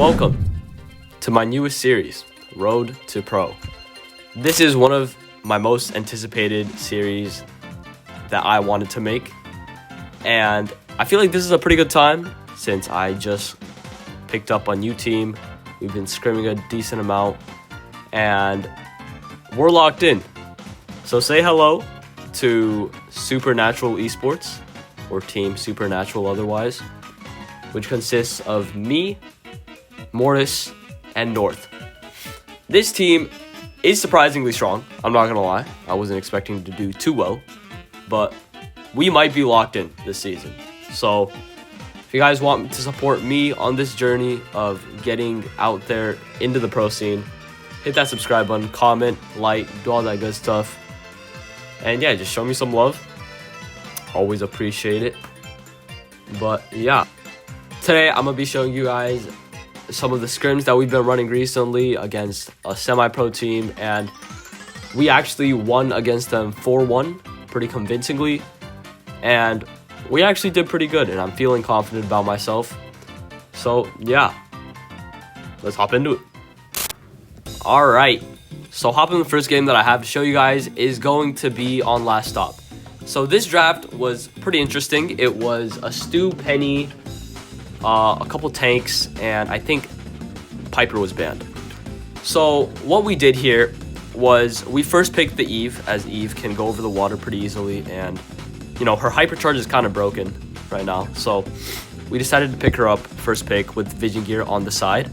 Welcome to my newest series, Road to Pro. This is one of my most anticipated series that I wanted to make, and I feel like this is a pretty good time since I just picked up a new team. We've been scrimming a decent amount, and we're locked in. So say hello to Supernatural Esports, or Team Supernatural otherwise, which consists of me, Mortis, and North. This team is surprisingly strong, I'm not gonna lie. I wasn't expecting to do too well, but we might be locked in this season. So if you guys want to support me on this journey of getting out there into the pro scene, hit that subscribe button, comment, like, do all that good stuff. And yeah, just show me some love. Always appreciate it. But yeah, today I'm gonna be showing you guys some of the scrims that we've been running recently against a semi-pro team, and we actually won against them 4-1 pretty convincingly, and we actually did pretty good, and I'm feeling confident about myself. So yeah, let's hop into it. All right, so hopping in the first game that I have to show you guys is going to be on Last Stop. So this draft was pretty interesting. It was a Stu, Penny, a couple tanks, and I think Piper was banned. So what we did here was we first picked the Eve, as Eve can go over the water pretty easily, and you know, her hypercharge is kind of broken right now, so we decided to pick her up first pick with vision gear on the side.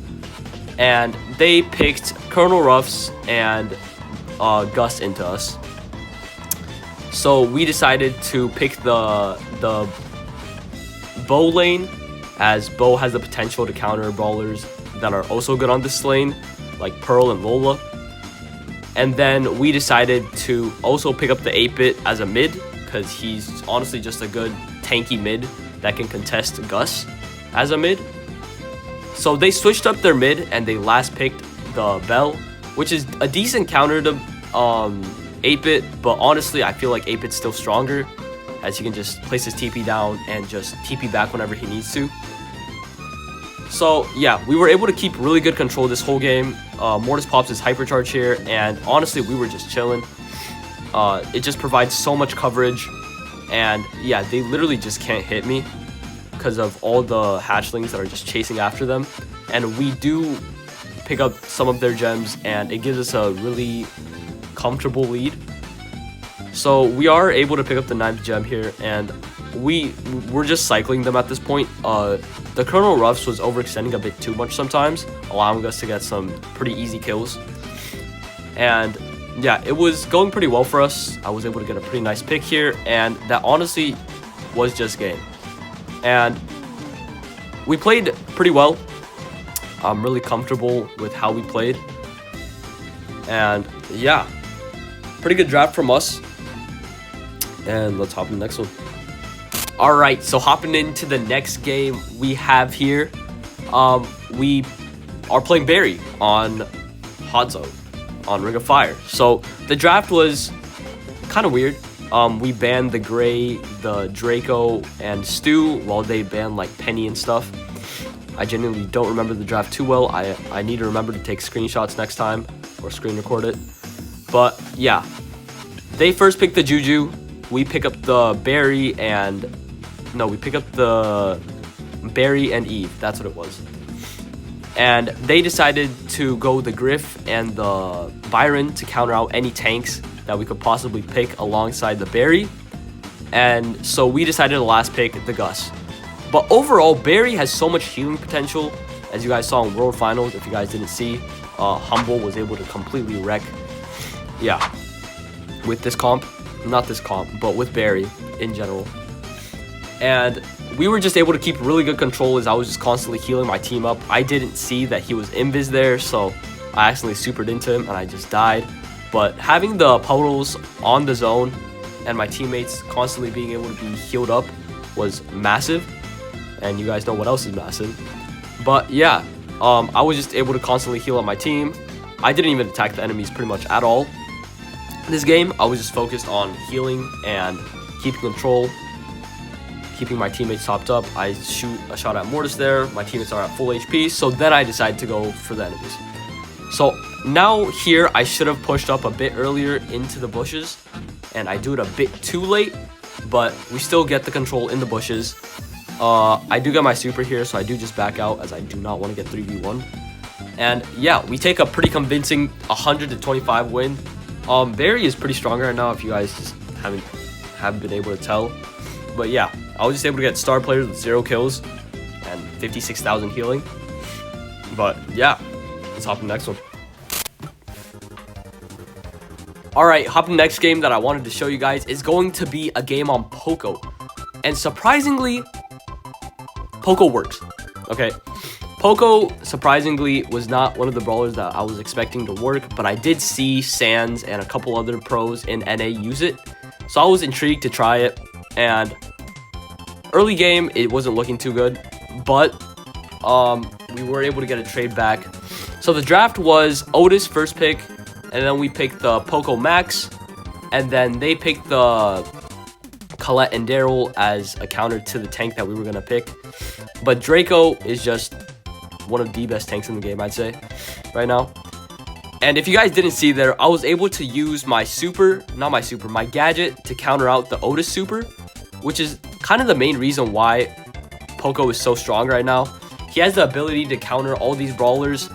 And they picked Colonel Ruffs and Gus into us, so we decided to pick the bow lane, as Bo has the potential to counter brawlers that are also good on this lane, like Pearl and Lola. And then we decided to also pick up the 8-bit as a mid, because he's honestly just a good tanky mid that can contest Gus as a mid. So they switched up their mid, and they last picked the Bell, which is a decent counter to 8-bit, but honestly I feel like 8-bit's still stronger, as he can just place his TP down and just TP back whenever he needs to. So yeah, we were able to keep really good control this whole game. Mortis pops his hypercharge here, and honestly we were just chilling. It just provides so much coverage, and yeah, they literally just can't hit me because of all the hatchlings that are just chasing after them. And we do pick up some of their gems, and it gives us a really comfortable lead. So we are able to pick up the 9th gem here, and we're just cycling them at this point. The Colonel Ruffs was overextending a bit too much sometimes, allowing us to get some pretty easy kills. And yeah, it was going pretty well for us. I was able to get a pretty nice pick here, and that honestly was just game. And we played pretty well. I'm really comfortable with how we played. And yeah, pretty good draft from us. And let's hop in the next one. All right, so hopping into the next game we have here, we are playing Barry on Hot Zone on Ring of Fire. So the draft was kind of weird. We banned the Gray, the Draco, and Stu, while they banned like Penny and stuff. I genuinely don't remember the draft too well. I need to remember to take screenshots next time, or screen record it. But yeah, they first picked the Juju. We pick up the Barry and Eve. That's what it was. And they decided to go the Griff and the Byron to counter out any tanks that we could possibly pick alongside the Barry. And so we decided to last pick the Gus. But overall, Barry has so much healing potential, as you guys saw in World Finals. If you guys didn't see, Humble was able to completely wreck, yeah, with this comp. Not this comp, but with Barry in general. And we were just able to keep really good control, as I was just constantly healing my team up. I didn't see that he was invis there, so I accidentally supered into him and I just died. But having the puddles on the zone and my teammates constantly being able to be healed up was massive. And you guys know what else is massive. But yeah, I was just able to constantly heal up my team. I didn't even attack the enemies pretty much at all. This game, I was just focused on healing and keeping control, keeping my teammates topped up. I shoot a shot at Mortis there. My teammates are at full HP. So then I decide to go for the enemies. So now here, I should have pushed up a bit earlier into the bushes. And I do it a bit too late. But we still get the control in the bushes. I do get my super here, so I do just back out as I do not want to get 3v1. And yeah, we take a pretty convincing 100-25 win. Barry is pretty strong right now if you guys just haven't been able to tell. But yeah, I was just able to get star players with 0 kills and 56,000 healing. But yeah, let's hop in the next one. Alright, hopping the next game that I wanted to show you guys is going to be a game on Poco. And surprisingly, Poco works. Okay, Poco surprisingly was not one of the brawlers that I was expecting to work, but I did see Sans and a couple other pros in NA use it. So I was intrigued to try it, and early game, it wasn't looking too good, but we were able to get a trade back. So the draft was Otis first pick, and then we picked the Poco Max, and then they picked the Colette and Daryl as a counter to the tank that we were going to pick. But Draco is just one of the best tanks in the game, I'd say, right now. And if you guys didn't see there, I was able to use my my gadget to counter out the Otis super, which is kind of the main reason why Poco is so strong right now. He has the ability to counter all these brawlers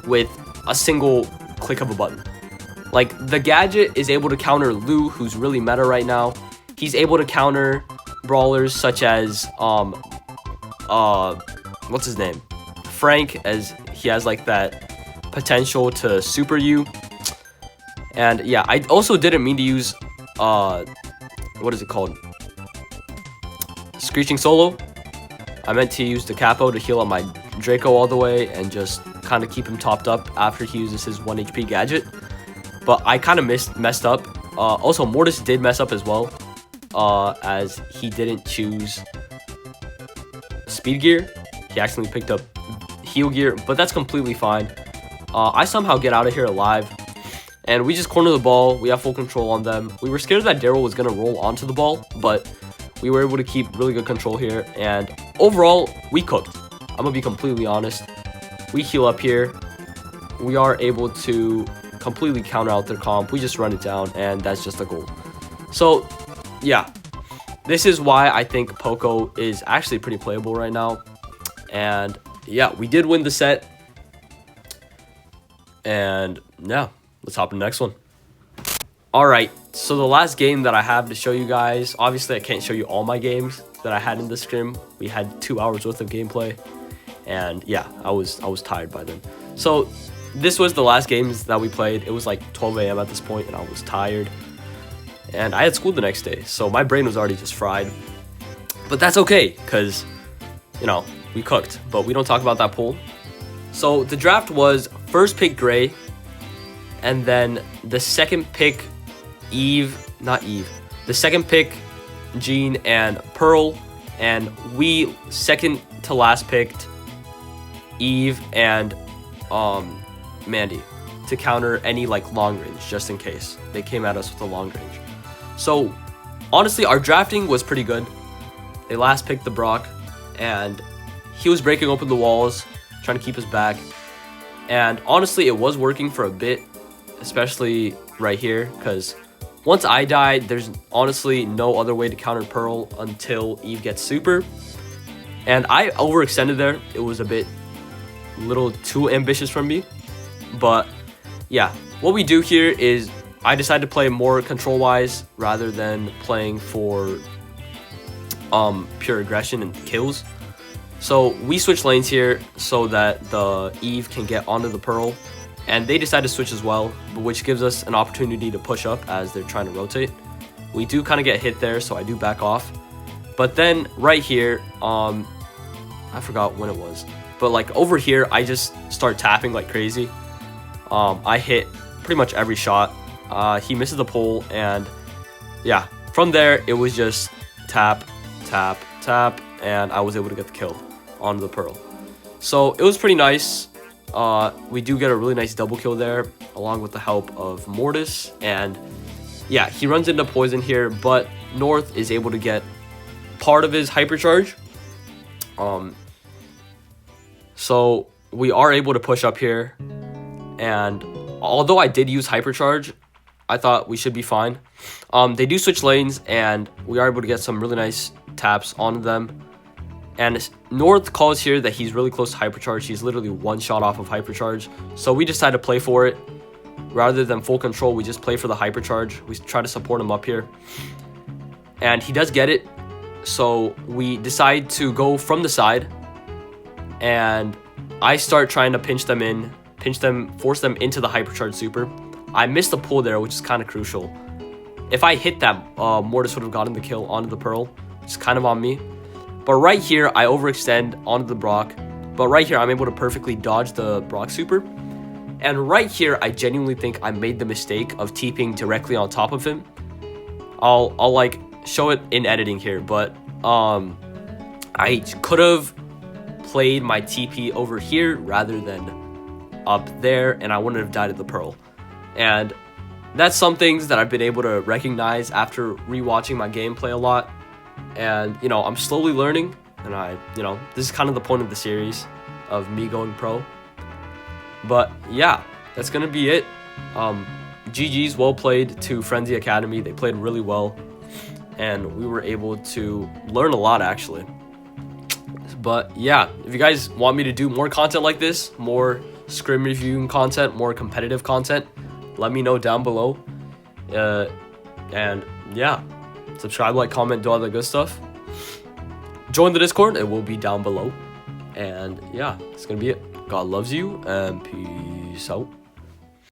with a single click of a button. Like, the gadget is able to counter Lou, who's really meta right now. He's able to counter brawlers such as what's his name? Frank, as he has like that potential to super you. And yeah, I also didn't mean to use what is it called? Screeching Solo. I meant to use the Capo to heal up my Draco all the way and just kind of keep him topped up after he uses his 1 HP gadget. But I kind of messed up. Also, Mortis did mess up as well, as he didn't choose speed gear. He actually picked up heal gear, but that's completely fine. I somehow get out of here alive, and we just corner the ball. We have full control on them. We were scared that Daryl was going to roll onto the ball, but we were able to keep really good control here, and overall, we cooked. I'm going to be completely honest. We heal up here. We are able to completely counter out their comp. We just run it down, and that's just a goal. So, yeah. This is why I think Poco is actually pretty playable right now. And, yeah, we did win the set. And, yeah, let's hop in the next one. Alright, so the last game that I have to show you guys, obviously I can't show you all my games that I had in this scrim. We had 2 hours worth of gameplay. And, yeah, I was tired by then. So, this was the last games that we played. It was like 12 a.m. at this point, and I was tired. And I had school the next day, so my brain was already just fried. But that's okay, because, you know, we cooked. But we don't talk about that pool. So the draft was first pick Gray, and then the second pick the second pick Jean and Pearl, and we second to last picked Eve and Mandy to counter any like long range, just in case they came at us with a long range. So honestly, our drafting was pretty good. They last picked the Brock, and he was breaking open the walls, trying to keep us back. And honestly, it was working for a bit, especially right here, because once I died, there's honestly no other way to counter Pearl until Eve gets super. And I overextended there. It was a little too ambitious from me. But yeah, what we do here is I decided to play more control-wise rather than playing for pure aggression and kills. So we switch lanes here so that the Eve can get onto the Pearl, and they decide to switch as well, which gives us an opportunity to push up as they're trying to rotate. We do kind of get hit there, so I do back off. But then right here, I forgot when it was, but like over here, I just start tapping like crazy. I hit pretty much every shot. He misses the pole, and yeah, from there it was just tap, tap, tap, and I was able to get the kill onto the Pearl. So it was pretty nice. We do get a really nice double kill there, along with the help of Mortis, and yeah, he runs into poison here, but North is able to get part of his hypercharge. So we are able to push up here, and although I did use hypercharge, I thought we should be fine. They do switch lanes, and we are able to get some really nice taps onto them. And North calls here that he's really close to hypercharge. He's literally one shot off of hypercharge. So we decided to play for it. Rather than full control, we just play for the hypercharge. We try to support him up here. And he does get it. So we decide to go from the side. And I start trying to pinch them, force them into the hypercharge super. I missed the pull there, which is kind of crucial. If I hit that, Mortis would have gotten the kill onto the Pearl. It's kind of on me. But right here, I overextend onto the Brock. But right here, I'm able to perfectly dodge the Brock super. And right here, I genuinely think I made the mistake of TPing directly on top of him. I'll like show it in editing here, but I could have played my TP over here rather than up there, and I wouldn't have died at the Pearl. And that's some things that I've been able to recognize after rewatching my gameplay a lot. And, you know, I'm slowly learning, and this is kind of the point of the series of me going pro. But yeah, that's going to be it. GG's, well played to Frenzy Academy. They played really well, and we were able to learn a lot, actually. But yeah, if you guys want me to do more content like this, more scrim reviewing content, more competitive content, let me know down below. And yeah, subscribe, like, comment, do all the good stuff. Join the Discord, it will be down below. And yeah, it's gonna be it. God loves you, and peace out.